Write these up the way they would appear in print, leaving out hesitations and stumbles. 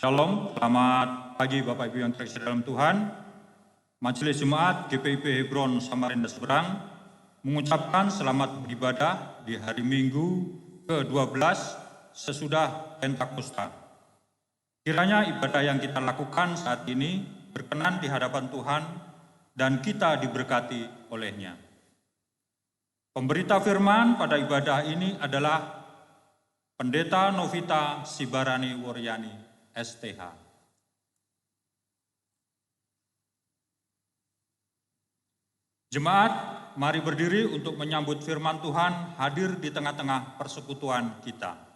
Shalom, selamat pagi Bapak Ibu yang terkasih dalam Tuhan. Majelis Jemaat GPIP Hebron Samarinda Seberang mengucapkan selamat beribadah di hari Minggu ke-12 sesudah Pentakosta. Kiranya ibadah yang kita lakukan saat ini berkenan di hadapan Tuhan dan kita diberkati olehnya. Pemberita firman pada ibadah ini adalah Pendeta Novita Sibarani Woryani, STH. Jemaat, mari berdiri untuk menyambut firman Tuhan hadir di tengah-tengah persekutuan kita.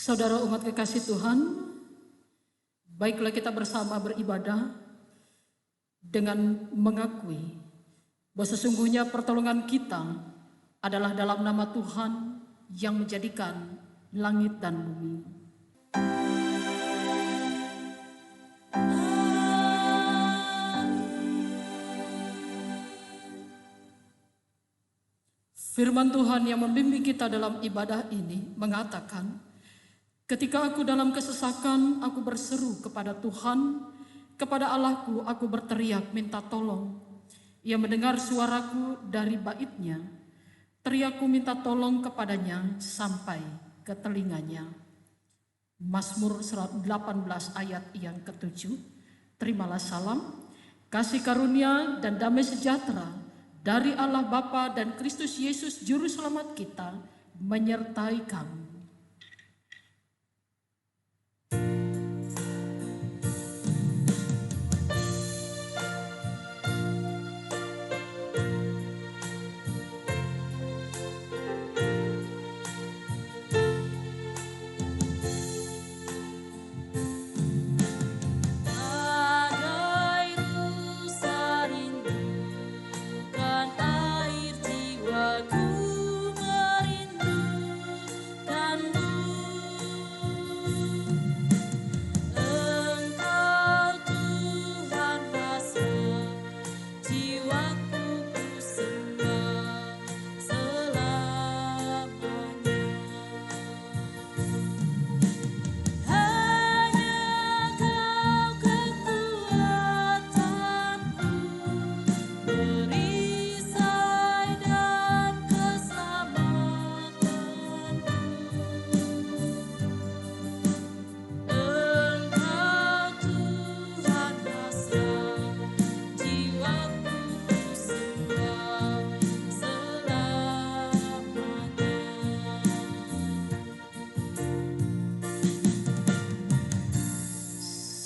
Saudara umat kekasih Tuhan, baiklah kita bersama beribadah dengan mengakui bahwa sesungguhnya pertolongan kita adalah dalam nama Tuhan yang menjadikan langit dan bumi. Firman Tuhan yang membimbing kita dalam ibadah ini mengatakan, ketika aku dalam kesesakan, aku berseru kepada Tuhan, kepada Allahku aku berteriak minta tolong. Ia mendengar suaraku dari bait-Nya, teriakku minta tolong kepadanya sampai ke telinganya. Mazmur 18 ayat yang ke-7, terimalah salam, kasih karunia dan damai sejahtera dari Allah Bapa dan Kristus Yesus Juru Selamat kita menyertai kamu.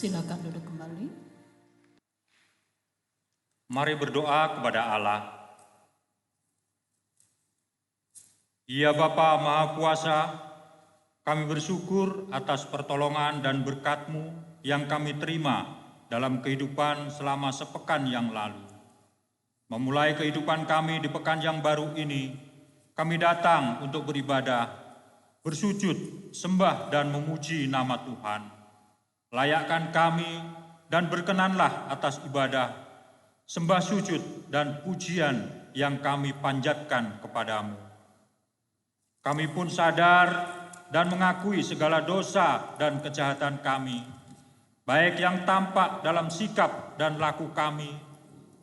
Silakan duduk kembali. Mari berdoa kepada Allah. Ya Bapa Maha Kuasa, kami bersyukur atas pertolongan dan berkat-Mu yang kami terima dalam kehidupan selama sepekan yang lalu. Memulai kehidupan kami di pekan yang baru ini, kami datang untuk beribadah, bersujud, sembah dan memuji nama Tuhan. Layakkan kami dan berkenanlah atas ibadah, sembah sujud dan pujian yang kami panjatkan kepadamu. Kami pun sadar dan mengakui segala dosa dan kejahatan kami. baik yang tampak dalam sikap dan laku kami,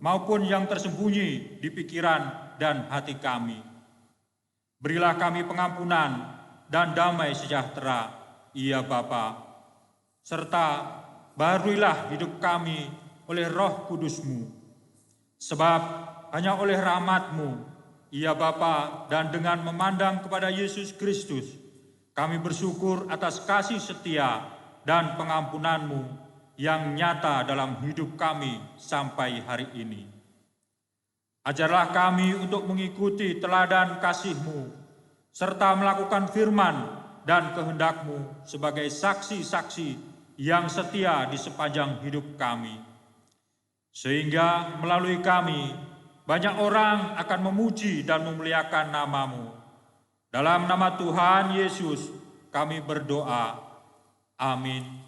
maupun yang tersembunyi di pikiran dan hati kami. Berilah kami pengampunan dan damai sejahtera, ya Bapa, serta baharuilah hidup kami oleh Roh Kudus-Mu. Sebab hanya oleh rahmat-Mu, ya Bapa, dan dengan memandang kepada Yesus Kristus, kami bersyukur atas kasih setia dan pengampunan-Mu yang nyata dalam hidup kami sampai hari ini. Ajarlah kami untuk mengikuti teladan kasih-Mu, serta melakukan firman dan kehendak-Mu sebagai saksi-saksi yang setia di sepanjang hidup kami. Sehingga melalui kami, banyak orang akan memuji dan memuliakan nama-Mu. Dalam nama Tuhan Yesus kami berdoa. Amin.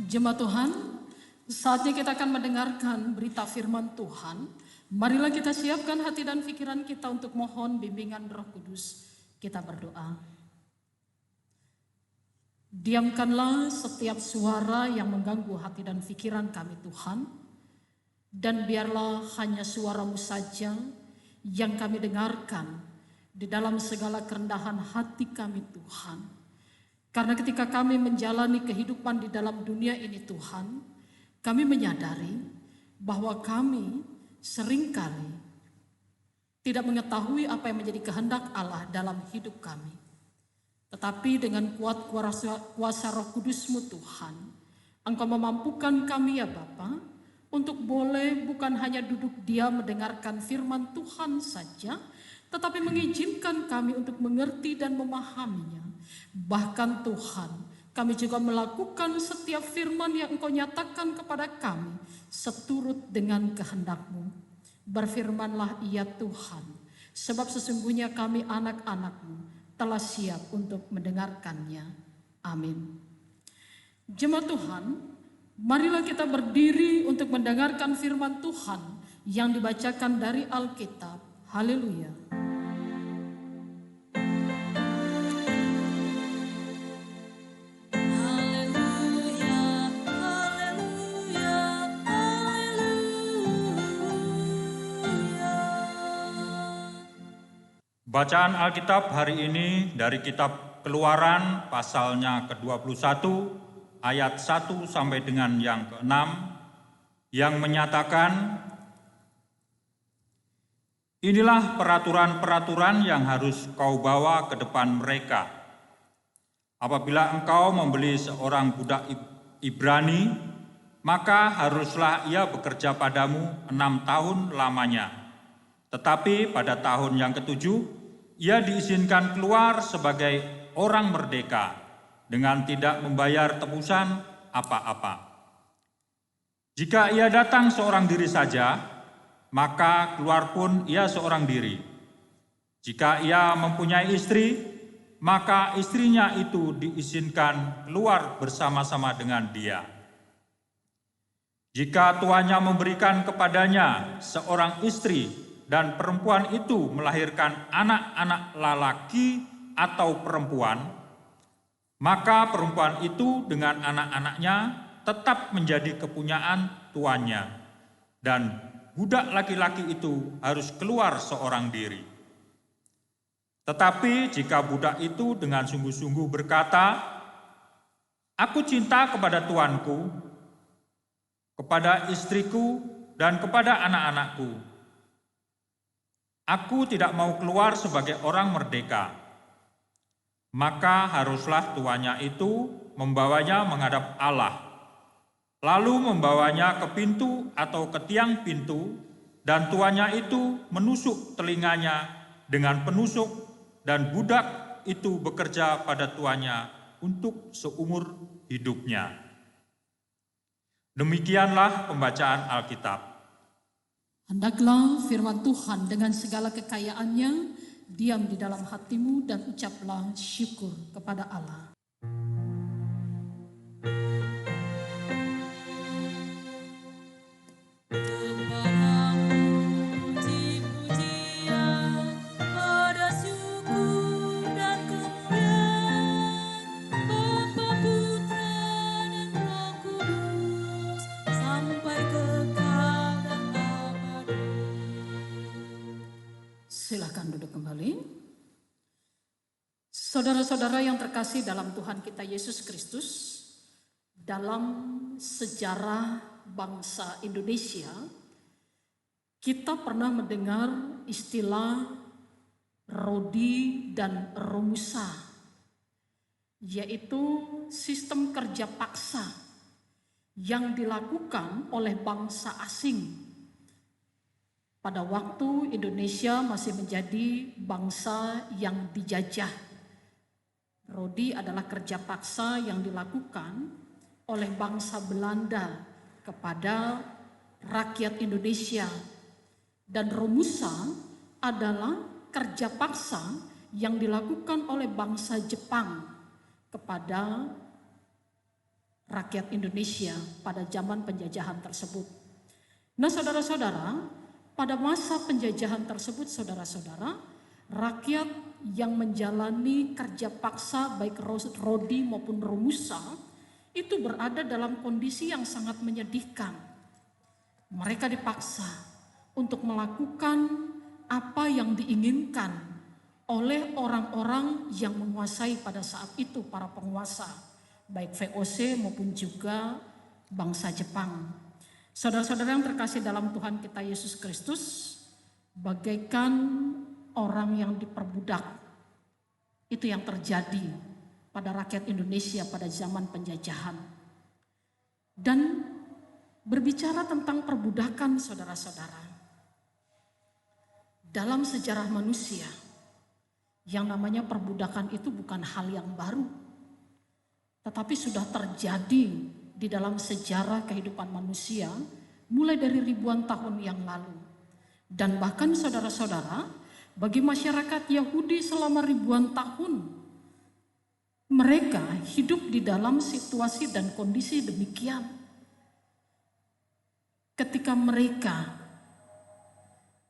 Jemaat Tuhan, saatnya kita akan mendengarkan berita firman Tuhan. Marilah kita siapkan hati dan pikiran kita untuk mohon bimbingan Roh Kudus. Kita berdoa. Diamkanlah setiap suara yang mengganggu hati dan pikiran kami Tuhan. Dan biarlah hanya suara-Mu saja yang kami dengarkan di dalam segala kerendahan hati kami Tuhan. Karena ketika kami menjalani kehidupan di dalam dunia ini Tuhan, kami menyadari bahwa kami seringkali tidak mengetahui apa yang menjadi kehendak Allah dalam hidup kami. Tetapi dengan kuat kuasa Roh Kudus-Mu Tuhan, Engkau memampukan kami ya Bapa, untuk boleh bukan hanya duduk diam mendengarkan firman Tuhan saja, tetapi mengizinkan kami untuk mengerti dan memahaminya. Bahkan Tuhan, kami juga melakukan setiap firman yang Engkau nyatakan kepada kami seturut dengan kehendak-Mu. Berfirmanlah ya Tuhan, sebab sesungguhnya kami anak-anak-Mu telah siap untuk mendengarkannya. Amin. Jemaat Tuhan, marilah kita berdiri untuk mendengarkan firman Tuhan yang dibacakan dari Alkitab. Haleluya. Bacaan Alkitab hari ini dari kitab Keluaran pasalnya ke-21 ayat 1 sampai dengan yang ke-6 yang menyatakan, inilah peraturan-peraturan yang harus kau bawa ke depan mereka. Apabila engkau membeli seorang budak Ibrani, maka haruslah ia bekerja padamu 6 tahun lamanya. Tetapi pada tahun yang ke-7, ia diizinkan keluar sebagai orang merdeka dengan tidak membayar tebusan apa-apa. Jika ia datang seorang diri saja, maka keluar pun ia seorang diri. Jika ia mempunyai istri, maka istrinya itu diizinkan keluar bersama-sama dengan dia. Jika tuannya memberikan kepadanya seorang istri, dan perempuan itu melahirkan anak-anak lelaki atau perempuan, maka perempuan itu dengan anak-anaknya tetap menjadi kepunyaan tuannya, dan budak laki-laki itu harus keluar seorang diri. Tetapi jika budak itu dengan sungguh-sungguh berkata, "Aku cinta kepada tuanku, kepada istriku, dan kepada anak-anakku. Aku tidak mau keluar sebagai orang merdeka," maka haruslah tuannya itu membawanya menghadap Allah, lalu membawanya ke pintu atau ke tiang pintu, dan tuannya itu menusuk telinganya dengan penusuk, dan budak itu bekerja pada tuannya untuk seumur hidupnya. Demikianlah pembacaan Alkitab. Hendaklah firman Tuhan dengan segala kekayaannya diam di dalam hatimu dan ucaplah syukur kepada Allah. Silakan duduk kembali. Saudara-saudara yang terkasih dalam Tuhan kita Yesus Kristus, dalam sejarah bangsa Indonesia, kita pernah mendengar istilah Rodi dan Romusa, yaitu sistem kerja paksa yang dilakukan oleh bangsa asing pada waktu Indonesia masih menjadi bangsa yang dijajah. Rodi adalah kerja paksa yang dilakukan oleh bangsa Belanda kepada rakyat Indonesia. Dan Romusa adalah kerja paksa yang dilakukan oleh bangsa Jepang kepada rakyat Indonesia pada zaman penjajahan tersebut. Nah, saudara-saudara, pada masa penjajahan tersebut, saudara-saudara, rakyat yang menjalani kerja paksa baik Rodi maupun Romusa itu berada dalam kondisi yang sangat menyedihkan. Mereka dipaksa untuk melakukan apa yang diinginkan oleh orang-orang yang menguasai pada saat itu, para penguasa, baik VOC maupun juga bangsa Jepang. Saudara-saudara yang terkasih dalam Tuhan kita Yesus Kristus, bagaikan orang yang diperbudak, itu yang terjadi pada rakyat Indonesia pada zaman penjajahan. Dan berbicara tentang perbudakan, saudara-saudara, dalam sejarah manusia, yang namanya perbudakan itu bukan hal yang baru, tetapi sudah terjadi di dalam sejarah kehidupan manusia mulai dari ribuan tahun yang lalu. Dan bahkan saudara-saudara, bagi masyarakat Yahudi selama ribuan tahun, mereka hidup di dalam situasi dan kondisi demikian. Ketika mereka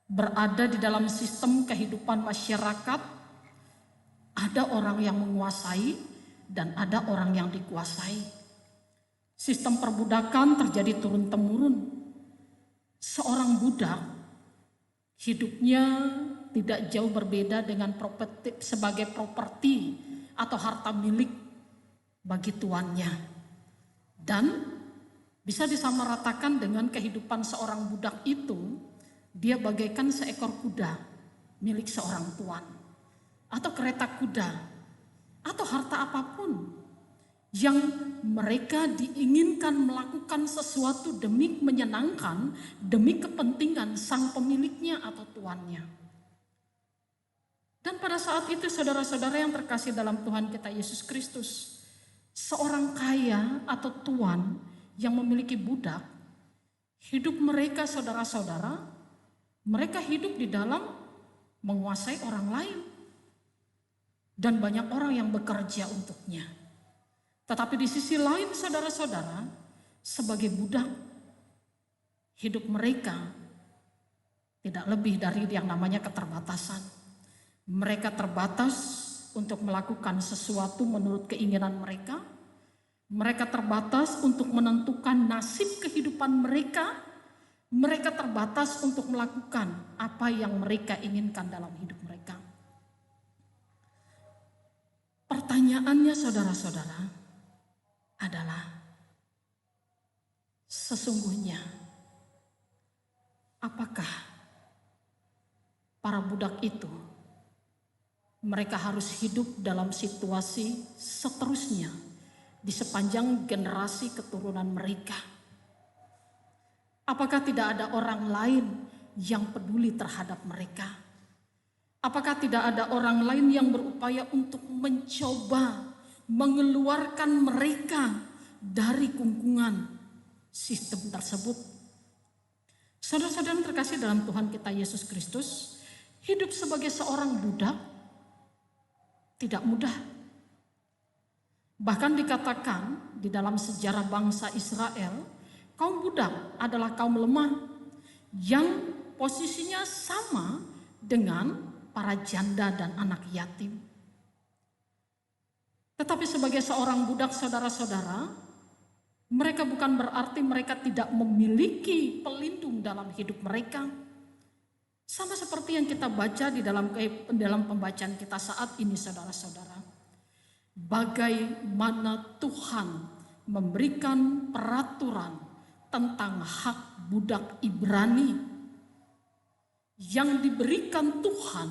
berada di dalam sistem kehidupan masyarakat, ada orang yang menguasai dan ada orang yang dikuasai. Sistem perbudakan terjadi turun-temurun. Seorang budak hidupnya tidak jauh berbeda dengan sebagai properti atau harta milik bagi tuannya. Dan bisa disamaratakan dengan kehidupan seorang budak itu, dia bagaikan seekor kuda milik seorang tuan, atau kereta kuda, atau harta apapun yang mereka diinginkan melakukan sesuatu demi menyenangkan, demi kepentingan sang pemiliknya atau tuannya. Dan pada saat itu saudara-saudara yang terkasih dalam Tuhan kita Yesus Kristus, seorang kaya atau tuan yang memiliki budak, hidup mereka saudara-saudara, mereka hidup di dalam menguasai orang lain. Dan banyak orang yang bekerja untuknya. Tetapi di sisi lain saudara-saudara, sebagai budak, hidup mereka tidak lebih dari yang namanya keterbatasan. Mereka terbatas untuk melakukan sesuatu menurut keinginan mereka. Mereka terbatas untuk menentukan nasib kehidupan mereka. Mereka terbatas untuk melakukan apa yang mereka inginkan dalam hidup mereka. Pertanyaannya saudara-saudara adalah, sesungguhnya apakah para budak itu mereka harus hidup dalam situasi seterusnya di sepanjang generasi keturunan mereka? Apakah tidak ada orang lain yang peduli terhadap mereka? Apakah tidak ada orang lain yang berupaya untuk mencoba mengeluarkan mereka dari kungkungan sistem tersebut? Saudara-saudara terkasih dalam Tuhan kita Yesus Kristus, hidup sebagai seorang budak tidak mudah. Bahkan dikatakan di dalam sejarah bangsa Israel, kaum budak adalah kaum lemah yang posisinya sama dengan para janda dan anak yatim. Tetapi sebagai seorang budak, saudara-saudara, mereka bukan berarti mereka tidak memiliki pelindung dalam hidup mereka. Sama seperti yang kita baca di dalam pembacaan kita saat ini, saudara-saudara. Bagaimana Tuhan memberikan peraturan tentang hak budak Ibrani yang diberikan Tuhan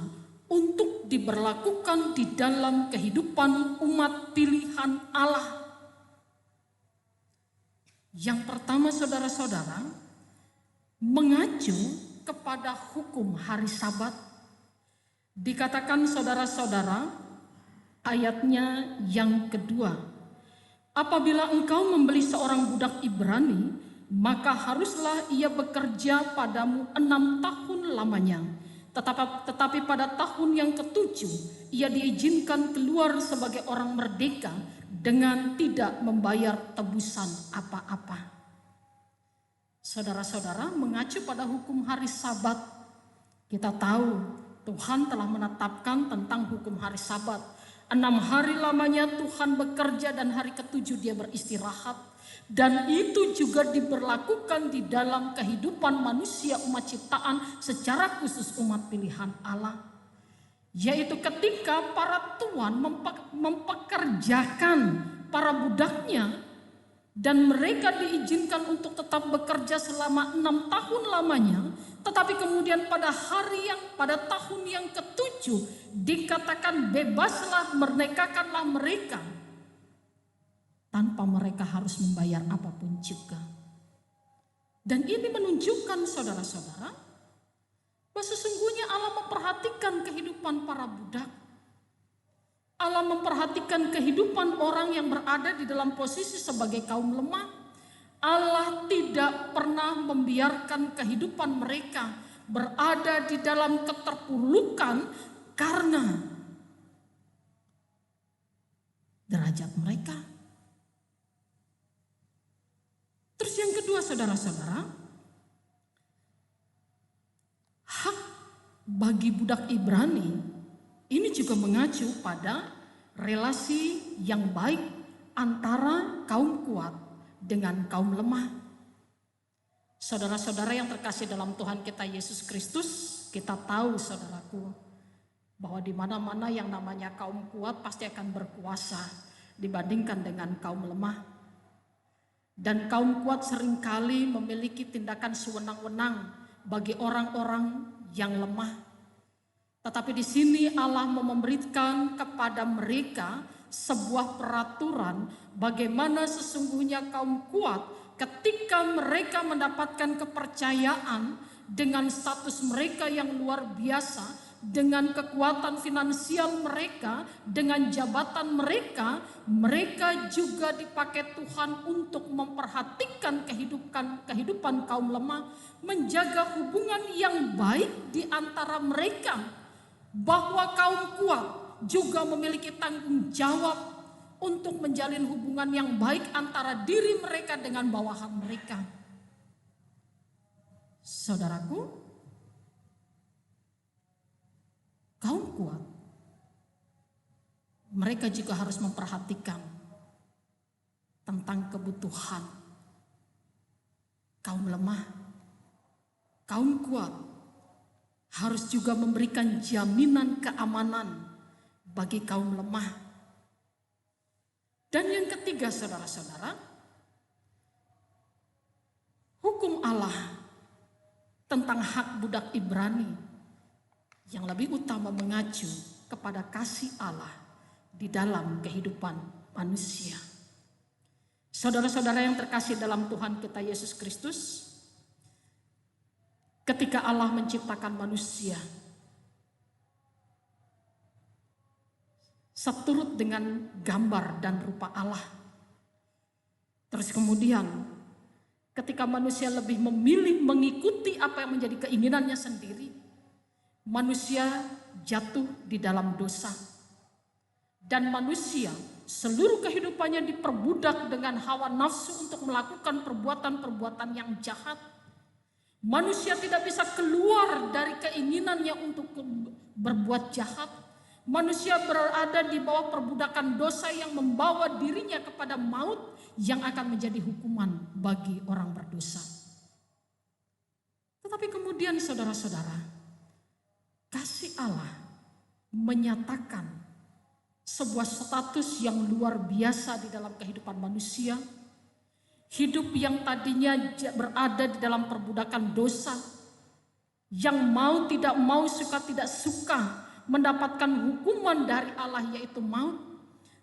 untuk diberlakukan di dalam kehidupan umat pilihan Allah. Yang pertama, saudara-saudara, mengacu kepada hukum hari Sabat. Dikatakan saudara-saudara, ayatnya yang kedua, apabila engkau membeli seorang budak Ibrani, maka haruslah ia bekerja padamu 6 tahun lamanya. Tetapi pada tahun yang ke-7 ia diizinkan keluar sebagai orang merdeka dengan tidak membayar tebusan apa-apa. Saudara-saudara, mengacu pada hukum hari Sabat, kita tahu Tuhan telah menetapkan tentang hukum hari Sabat. 6 hari lamanya Tuhan bekerja dan hari ke-7 dia beristirahat. Dan itu juga diberlakukan di dalam kehidupan manusia umat ciptaan, secara khusus umat pilihan Allah. Yaitu ketika para tuan mempekerjakan para budaknya, dan mereka diizinkan untuk tetap bekerja selama 6 tahun lamanya. Tetapi kemudian pada tahun yang ke-7 dikatakan bebaslah, merdekakanlah mereka, tanpa mereka harus membayar apapun juga. Dan ini menunjukkan saudara-saudara, bahwa sesungguhnya Allah memperhatikan kehidupan para budak. Allah memperhatikan kehidupan orang yang berada di dalam posisi sebagai kaum lemah. Allah tidak pernah membiarkan kehidupan mereka berada di dalam keterpurukan karena derajat mereka. Terus yang kedua, saudara-saudara, hak bagi budak Ibrani ini juga mengacu pada relasi yang baik antara kaum kuat dengan kaum lemah. Saudara-saudara yang terkasih dalam Tuhan kita Yesus Kristus, kita tahu saudaraku, bahwa di mana-mana yang namanya kaum kuat pasti akan berkuasa dibandingkan dengan kaum lemah. Dan kaum kuat seringkali memiliki tindakan sewenang-wenang bagi orang-orang yang lemah. Tetapi di sini Allah memberikan kepada mereka sebuah peraturan bagaimana sesungguhnya kaum kuat ketika mereka mendapatkan kepercayaan dengan status mereka yang luar biasa, dengan kekuatan finansial mereka, dengan jabatan mereka, mereka juga dipakai Tuhan untuk memperhatikan kehidupan kaum lemah, menjaga hubungan yang baik di antara mereka, bahwa kaum kuat juga memiliki tanggung jawab untuk menjalin hubungan yang baik antara diri mereka dengan bawahan mereka. Saudaraku, kaum kuat, mereka juga harus memperhatikan tentang kebutuhan kaum lemah. Kaum kuat harus juga memberikan jaminan keamanan bagi kaum lemah. Dan yang ketiga, saudara-saudara, hukum Allah tentang hak budak Ibrani yang lebih utama mengacu kepada kasih Allah di dalam kehidupan manusia. Saudara-saudara yang terkasih dalam Tuhan kita Yesus Kristus, ketika Allah menciptakan manusia seturut dengan gambar dan rupa Allah. Terus kemudian ketika manusia lebih memilih mengikuti apa yang menjadi keinginannya sendiri, manusia jatuh di dalam dosa. Dan manusia seluruh kehidupannya diperbudak dengan hawa nafsu untuk melakukan perbuatan-perbuatan yang jahat. Manusia tidak bisa keluar dari keinginannya untuk berbuat jahat. Manusia berada di bawah perbudakan dosa yang membawa dirinya kepada maut yang akan menjadi hukuman bagi orang berdosa. Tetapi kemudian saudara-saudara, kasih Allah menyatakan sebuah status yang luar biasa di dalam kehidupan manusia. Hidup yang tadinya berada di dalam perbudakan dosa, yang mau tidak mau, suka tidak suka mendapatkan hukuman dari Allah yaitu maut.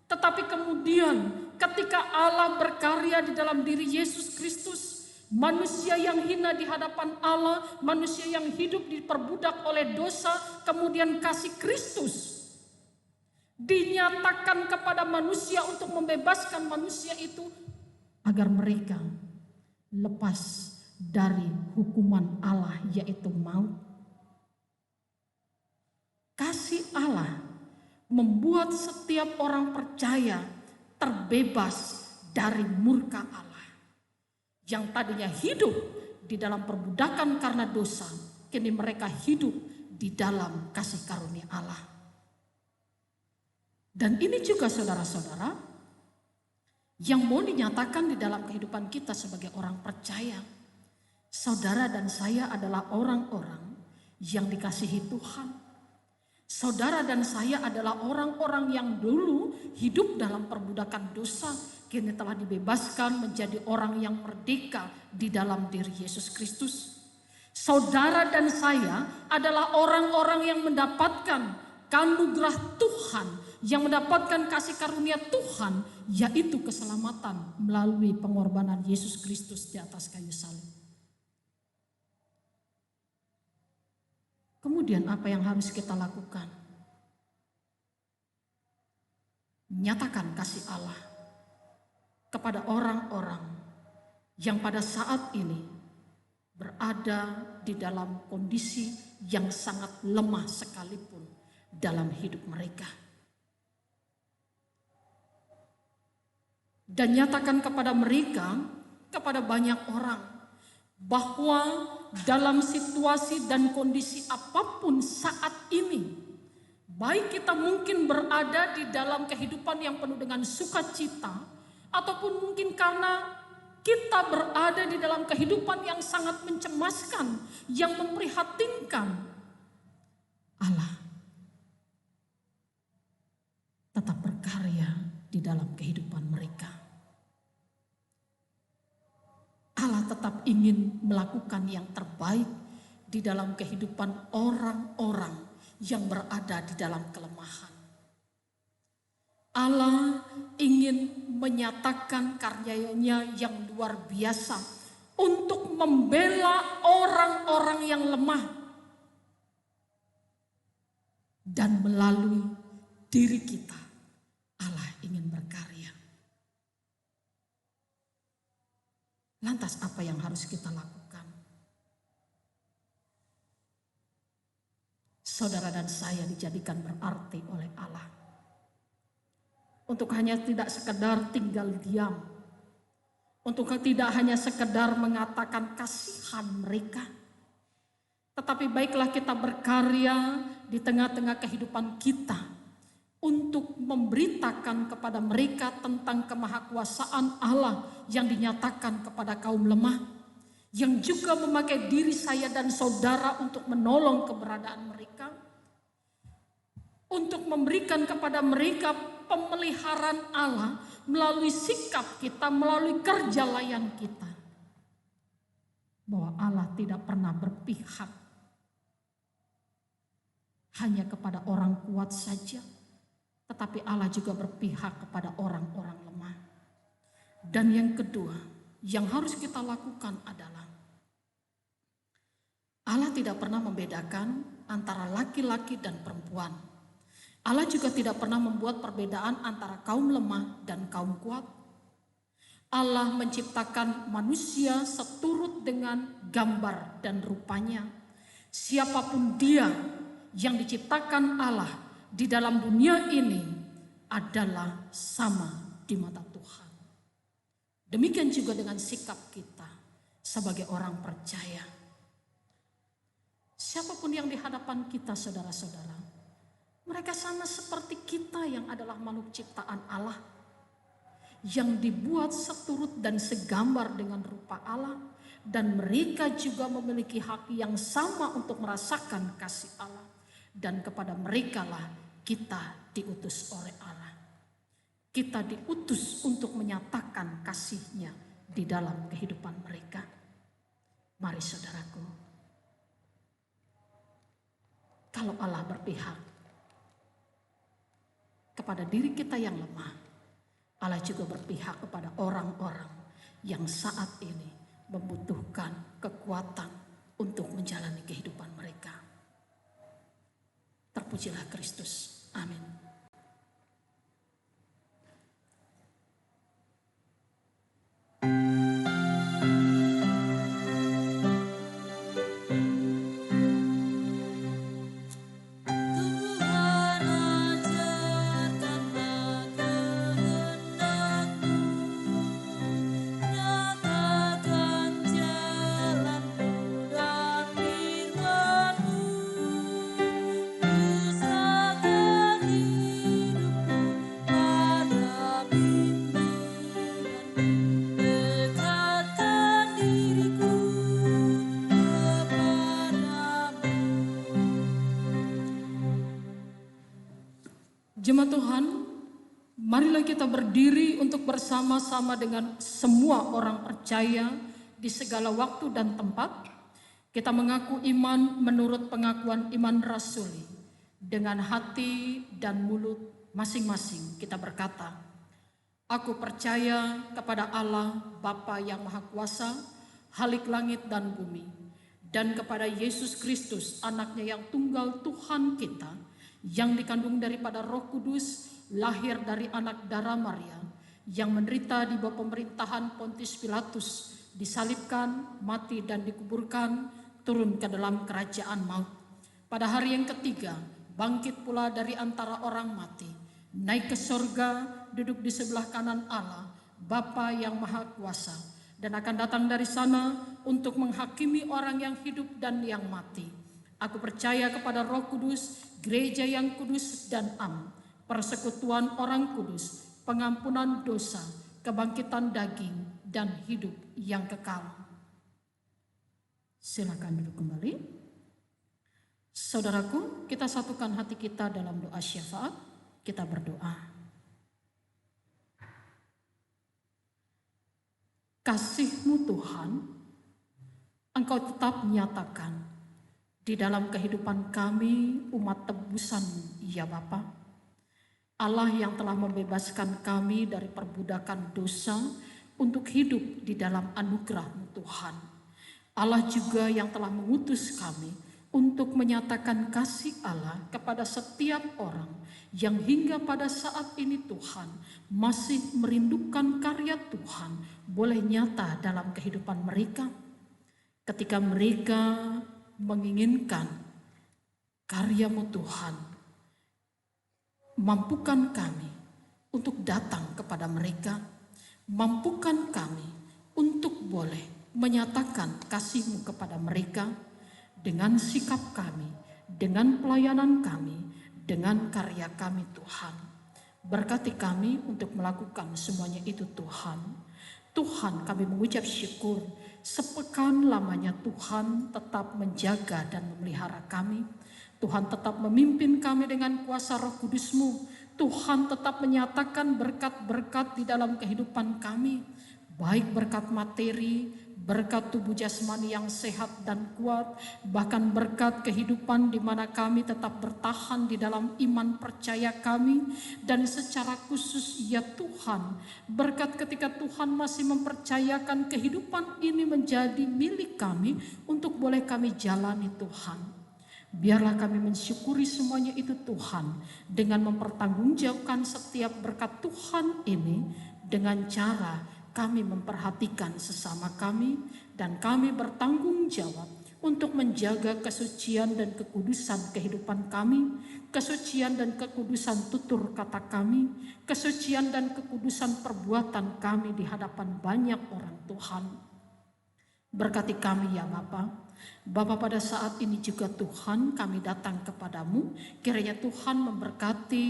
Tetapi kemudian ketika Allah berkarya di dalam diri Yesus Kristus, manusia yang hina di hadapan Allah, manusia yang hidup diperbudak oleh dosa, kemudian kasih Kristus dinyatakan kepada manusia untuk membebaskan manusia itu agar mereka lepas dari hukuman Allah yaitu maut. Kasih Allah membuat setiap orang percaya terbebas dari murka Allah. Yang tadinya hidup di dalam perbudakan karena dosa, kini mereka hidup di dalam kasih karunia Allah. Dan ini juga saudara-saudara yang mau dinyatakan di dalam kehidupan kita sebagai orang percaya. Saudara dan saya adalah orang-orang yang dikasihi Tuhan. Saudara dan saya adalah orang-orang yang dulu hidup dalam perbudakan dosa, kini telah dibebaskan menjadi orang yang merdeka di dalam diri Yesus Kristus. Saudara dan saya adalah orang-orang yang mendapatkan kanugerah Tuhan, yang mendapatkan kasih karunia Tuhan, yaitu keselamatan melalui pengorbanan Yesus Kristus di atas kayu salib. Kemudian apa yang harus kita lakukan? Nyatakan kasih Allah kepada orang-orang yang pada saat ini berada di dalam kondisi yang sangat lemah sekalipun dalam hidup mereka. Dan nyatakan kepada mereka, kepada banyak orang, bahwa dalam situasi dan kondisi apapun saat ini, baik kita mungkin berada di dalam kehidupan yang penuh dengan sukacita, ataupun mungkin karena kita berada di dalam kehidupan yang sangat mencemaskan, yang memprihatinkan, Allah tetap berkarya di dalam kehidupan mereka. Allah tetap ingin melakukan yang terbaik di dalam kehidupan orang-orang yang berada di dalam kelemahan. Allah ingin menyatakan karyanya yang luar biasa untuk membela orang-orang yang lemah. Dan melalui diri kita, Allah ingin berkarya. Lantas apa yang harus kita lakukan? Saudara dan saya dijadikan berarti oleh Allah. Untuk hanya tidak sekedar tinggal diam. Untuk tidak hanya sekedar mengatakan kasihan mereka. Tetapi baiklah kita berkarya di tengah-tengah kehidupan kita. Untuk memberitakan kepada mereka tentang kemahakuasaan Allah yang dinyatakan kepada kaum lemah. Yang juga memakai diri saya dan saudara untuk menolong keberadaan mereka. Untuk memberikan kepada mereka pemeliharaan Allah melalui sikap kita, melalui kerja layan kita. Bahwa Allah tidak pernah berpihak hanya kepada orang kuat saja, tetapi Allah juga berpihak kepada orang-orang lemah. Dan yang kedua, yang harus kita lakukan adalah Allah tidak pernah membedakan antara laki-laki dan perempuan. Allah juga tidak pernah membuat perbedaan antara kaum lemah dan kaum kuat. Allah menciptakan manusia seturut dengan gambar dan rupanya. Siapapun dia yang diciptakan Allah di dalam dunia ini adalah sama di mata Tuhan. Demikian juga dengan sikap kita sebagai orang percaya. Siapapun yang di hadapan kita, saudara-saudara, mereka sama seperti kita yang adalah makhluk ciptaan Allah, yang dibuat seturut dan segambar dengan rupa Allah, dan mereka juga memiliki hak yang sama untuk merasakan kasih Allah, dan kepada merekalah kita diutus oleh Allah. Kita diutus untuk menyatakan kasih-Nya di dalam kehidupan mereka. Mari saudaraku, kalau Allah berpihak kepada diri kita yang lemah, Allah juga berpihak kepada orang-orang yang saat ini membutuhkan kekuatan untuk menjalani kehidupan mereka. Terpujilah Kristus. Amin. Jemaat Tuhan, marilah kita berdiri untuk bersama-sama dengan semua orang percaya di segala waktu dan tempat. Kita mengaku iman menurut pengakuan iman rasuli. Dengan hati dan mulut masing-masing kita berkata, aku percaya kepada Allah Bapa yang Maha Kuasa, Khalik langit dan bumi, dan kepada Yesus Kristus, anaknya yang tunggal Tuhan kita, yang dikandung daripada Roh Kudus, lahir dari anak darah Maria, yang menderita di bawah pemerintahan Pontius Pilatus, disalibkan, mati dan dikuburkan, turun ke dalam kerajaan maut. Pada hari yang ketiga, bangkit pula dari antara orang mati, naik ke sorga, duduk di sebelah kanan Allah, Bapa yang Maha Kuasa, dan akan datang dari sana untuk menghakimi orang yang hidup dan yang mati. Aku percaya kepada Roh Kudus, gereja yang kudus dan am, persekutuan orang kudus, pengampunan dosa, kebangkitan daging, dan hidup yang kekal. Silakan duduk kembali. Saudaraku, kita satukan hati kita dalam doa syafaat. Kita berdoa. Kasih-Mu Tuhan, Engkau tetap nyatakan di dalam kehidupan kami umat tebusan-Mu, ya Bapa. Allah yang telah membebaskan kami dari perbudakan dosa untuk hidup di dalam anugerah-Mu Tuhan. Allah juga yang telah mengutus kami untuk menyatakan kasih Allah kepada setiap orang yang hingga pada saat ini Tuhan masih merindukan karya Tuhan boleh nyata dalam kehidupan mereka. Ketika mereka menginginkan karya-Mu Tuhan, mampukan kami untuk datang kepada mereka, mampukan kami untuk boleh menyatakan kasih-Mu kepada mereka dengan sikap kami, dengan pelayanan kami, dengan karya kami Tuhan. Berkati kami untuk melakukan semuanya itu Tuhan. Tuhan, kami mengucap syukur sepekan lamanya Tuhan tetap menjaga dan memelihara kami. Tuhan tetap memimpin kami dengan kuasa Roh Kudus-Mu. Tuhan tetap menyatakan berkat-berkat di dalam kehidupan kami, baik berkat materi, berkat tubuh jasmani yang sehat dan kuat, bahkan berkat kehidupan di mana kami tetap bertahan di dalam iman percaya kami, dan secara khusus ya Tuhan, berkat ketika Tuhan masih mempercayakan kehidupan ini menjadi milik kami untuk boleh kami jalani Tuhan. Biarlah kami mensyukuri semuanya itu Tuhan, dengan mempertanggungjawabkan setiap berkat Tuhan ini dengan cara kami memperhatikan sesama kami, dan kami bertanggung jawab untuk menjaga kesucian dan kekudusan kehidupan kami, kesucian dan kekudusan tutur kata kami, kesucian dan kekudusan perbuatan kami di hadapan banyak orang Tuhan. Berkati kami ya Bapa. Bapa, pada saat ini juga Tuhan kami datang kepadamu, kiranya Tuhan memberkati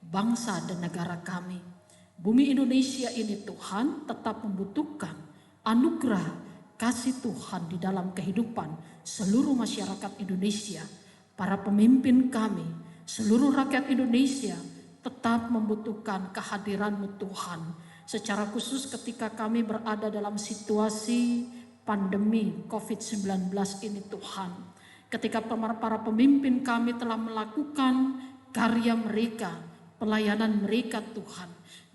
bangsa dan negara kami. Bumi Indonesia ini Tuhan tetap membutuhkan anugerah kasih Tuhan di dalam kehidupan seluruh masyarakat Indonesia. Para pemimpin kami, seluruh rakyat Indonesia tetap membutuhkan kehadiran-Mu Tuhan. Secara khusus ketika kami berada dalam situasi pandemi COVID-19 ini Tuhan. Ketika para pemimpin kami telah melakukan karya mereka, pelayanan mereka Tuhan,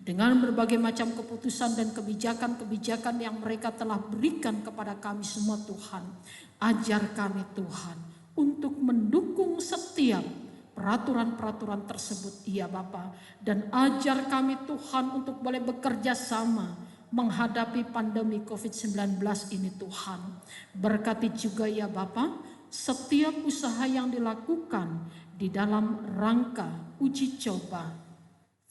dengan berbagai macam keputusan dan kebijakan-kebijakan yang mereka telah berikan kepada kami semua Tuhan. Ajar kami Tuhan untuk mendukung setiap peraturan-peraturan tersebut ya Bapa. Dan ajar kami Tuhan untuk boleh bekerja sama menghadapi pandemi COVID-19 ini Tuhan. Berkati juga ya Bapa setiap usaha yang dilakukan di dalam rangka uji coba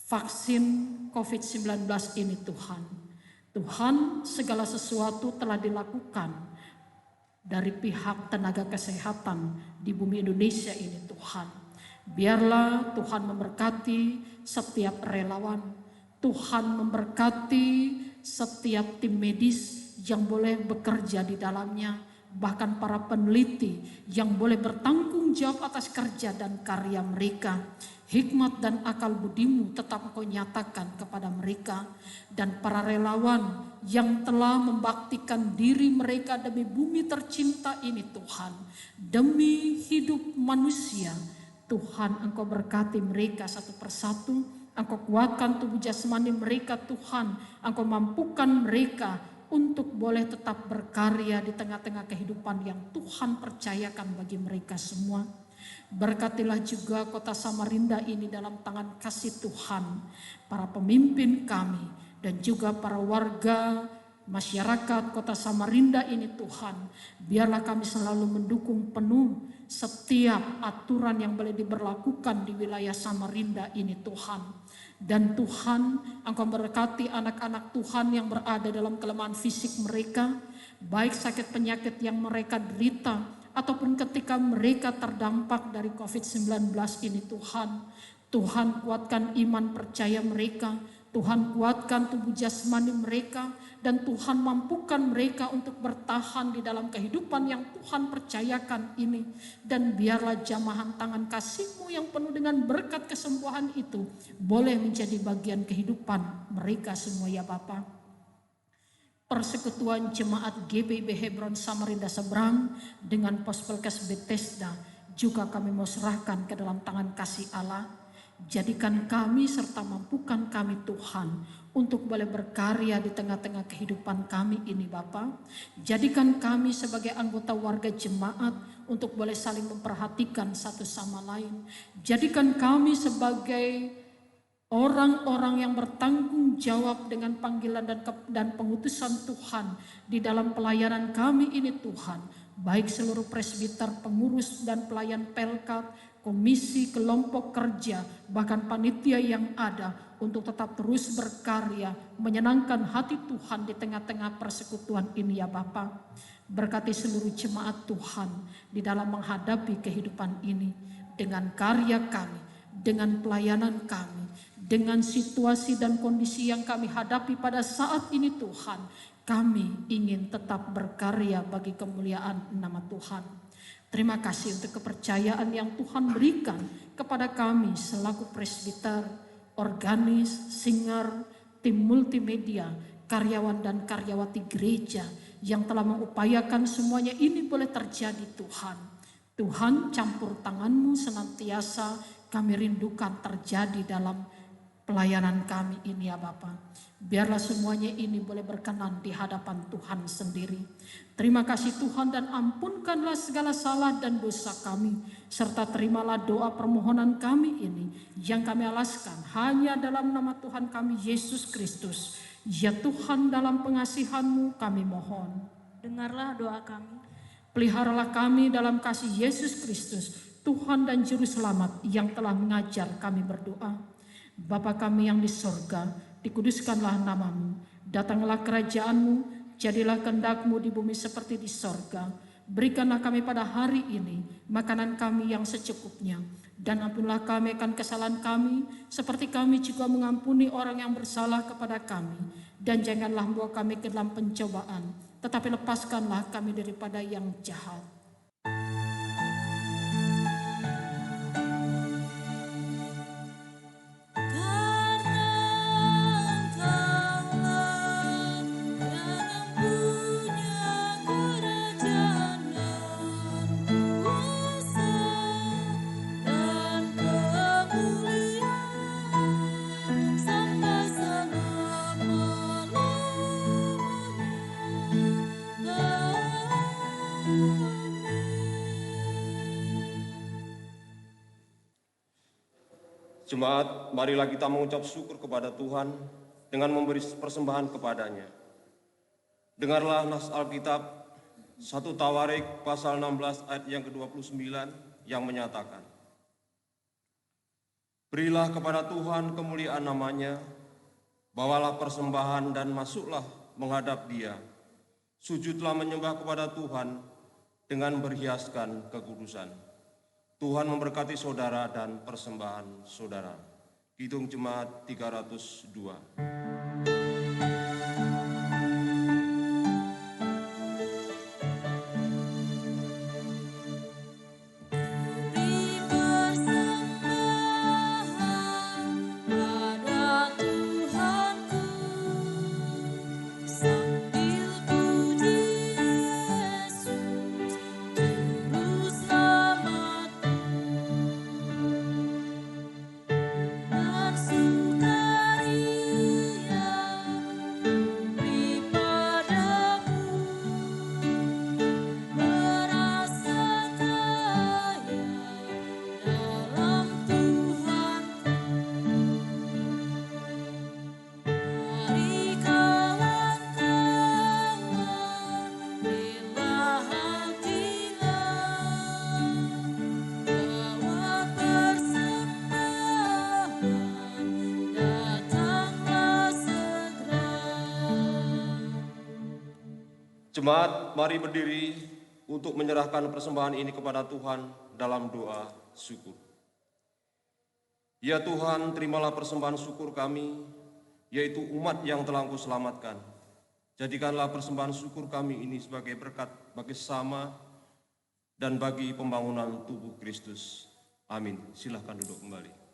vaksin COVID-19 ini Tuhan. Tuhan, segala sesuatu telah dilakukan dari pihak tenaga kesehatan di bumi Indonesia ini Tuhan. Biarlah Tuhan memberkati setiap relawan, Tuhan memberkati setiap tim medis yang boleh bekerja di dalamnya, bahkan para peneliti yang boleh bertanggung jawab atas kerja dan karya mereka. Hikmat dan akal budimu tetap Engkau nyatakan kepada mereka, dan para relawan yang telah membaktikan diri mereka demi bumi tercinta ini Tuhan, demi hidup manusia. Tuhan, Engkau berkati mereka satu persatu. Engkau kuatkan tubuh jasmani mereka Tuhan. Engkau mampukan mereka untuk boleh tetap berkarya di tengah-tengah kehidupan yang Tuhan percayakan bagi mereka semua. Berkatilah juga kota Samarinda ini dalam tangan kasih Tuhan. Para pemimpin kami dan juga para warga masyarakat kota Samarinda ini Tuhan. Biarlah kami selalu mendukung penuh setiap aturan yang boleh diberlakukan di wilayah Samarinda ini Tuhan. Dan Tuhan, Engkau berkati anak-anak Tuhan yang berada dalam kelemahan fisik mereka, baik sakit penyakit yang mereka derita, ataupun ketika mereka terdampak dari COVID-19 ini Tuhan. Tuhan, kuatkan iman percaya mereka, Tuhan kuatkan tubuh jasmani mereka, dan Tuhan mampukan mereka untuk bertahan di dalam kehidupan yang Tuhan percayakan ini. Dan biarlah jamahan tangan kasih-Mu yang penuh dengan berkat kesembuhan itu boleh menjadi bagian kehidupan mereka semua ya Bapa. Persekutuan Jemaat GBIB Hebron Samarinda Seberang dengan Pospelkes Bethesda juga kami mau serahkan ke dalam tangan kasih Allah. Jadikan kami serta mampukan kami Tuhan untuk boleh berkarya di tengah-tengah kehidupan kami ini Bapa. Jadikan kami sebagai anggota warga jemaat untuk boleh saling memperhatikan satu sama lain. Jadikan kami sebagai orang-orang yang bertanggung jawab dengan panggilan dan pengutusan Tuhan di dalam pelayanan kami ini Tuhan. Baik seluruh presbiter, pengurus dan pelayan pelkat, komisi, kelompok kerja, bahkan panitia yang ada untuk tetap terus berkarya menyenangkan hati Tuhan di tengah-tengah persekutuan ini ya Bapa. Berkati seluruh jemaat Tuhan di dalam menghadapi kehidupan ini dengan karya kami, dengan pelayanan kami, dengan situasi dan kondisi yang kami hadapi pada saat ini Tuhan. Kami ingin tetap berkarya bagi kemuliaan nama Tuhan. Terima kasih untuk kepercayaan yang Tuhan berikan kepada kami selaku presbiter, organis, singer, tim multimedia, karyawan dan karyawati gereja yang telah mengupayakan semuanya ini boleh terjadi Tuhan. Tuhan, campur tangan-Mu senantiasa kami rindukan terjadi dalam pelayanan kami ini ya Bapa. Biarlah semuanya ini boleh berkenan di hadapan Tuhan sendiri. Terima kasih Tuhan dan ampunkanlah segala salah dan dosa kami. Serta terimalah doa permohonan kami ini yang kami alaskan hanya dalam nama Tuhan kami Yesus Kristus. Ya Tuhan, dalam pengasihan-Mu kami mohon. Dengarlah doa kami. Peliharalah kami dalam kasih Yesus Kristus, Tuhan dan Juru Selamat yang telah mengajar kami berdoa. Bapa kami yang di sorga, dikuduskanlah nama-Mu, datanglah kerajaan-Mu, jadilah kehendak-Mu di bumi seperti di sorga. Berikanlah kami pada hari ini makanan kami yang secukupnya, dan ampunilah kami akan kesalahan kami, seperti kami juga mengampuni orang yang bersalah kepada kami. Dan janganlah membawa kami ke dalam pencobaan, tetapi lepaskanlah kami daripada yang jahat. Jemaat, marilah kita mengucap syukur kepada Tuhan dengan memberi persembahan kepadanya. Dengarlah nas Alkitab 1 Tawarik pasal 16 ayat yang ke-29 yang menyatakan, berilah kepada Tuhan kemuliaan namanya, bawalah persembahan dan masuklah menghadap Dia. Sujudlah menyembah kepada Tuhan dengan berhiaskan kekudusan. Tuhan memberkati saudara dan persembahan saudara. Kidung Jemaat 302. Jemaat, mari berdiri untuk menyerahkan persembahan ini kepada Tuhan dalam doa syukur. Ya Tuhan, terimalah persembahan syukur kami, yaitu umat yang telah Engkau selamatkan. Jadikanlah persembahan syukur kami ini sebagai berkat bagi sesama dan bagi pembangunan tubuh Kristus. Amin. Silahkan duduk kembali.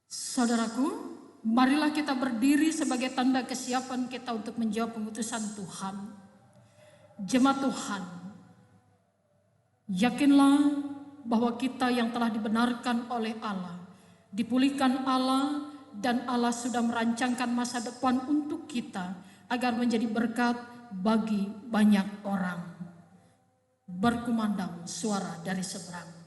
Saudaraku, marilah kita berdiri sebagai tanda kesiapan kita untuk menjawab pengutusan Tuhan. Jemaat Tuhan, yakinlah bahwa kita yang telah dibenarkan oleh Allah, dipulihkan Allah, dan Allah sudah merancangkan masa depan untuk kita agar menjadi berkat bagi banyak orang. Berkumandang suara dari seberang.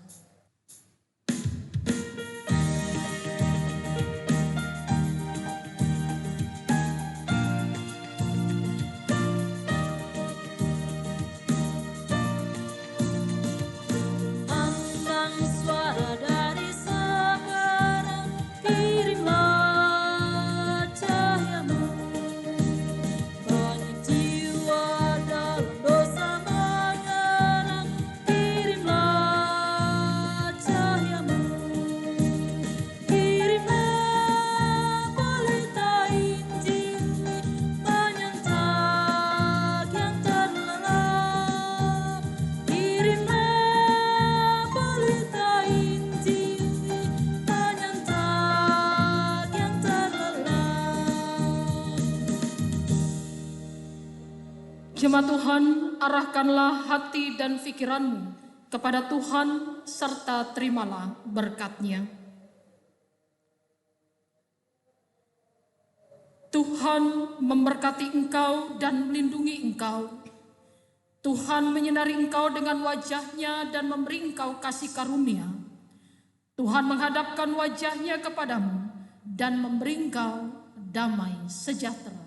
Jemaat Tuhan, arahkanlah hati dan pikiranmu kepada Tuhan serta terimalah berkat-Nya. Tuhan memberkati engkau dan melindungi engkau. Tuhan menyinari engkau dengan wajah-Nya dan memberi engkau kasih karunia. Tuhan menghadapkan wajah-Nya kepadamu dan memberi engkau damai sejahtera.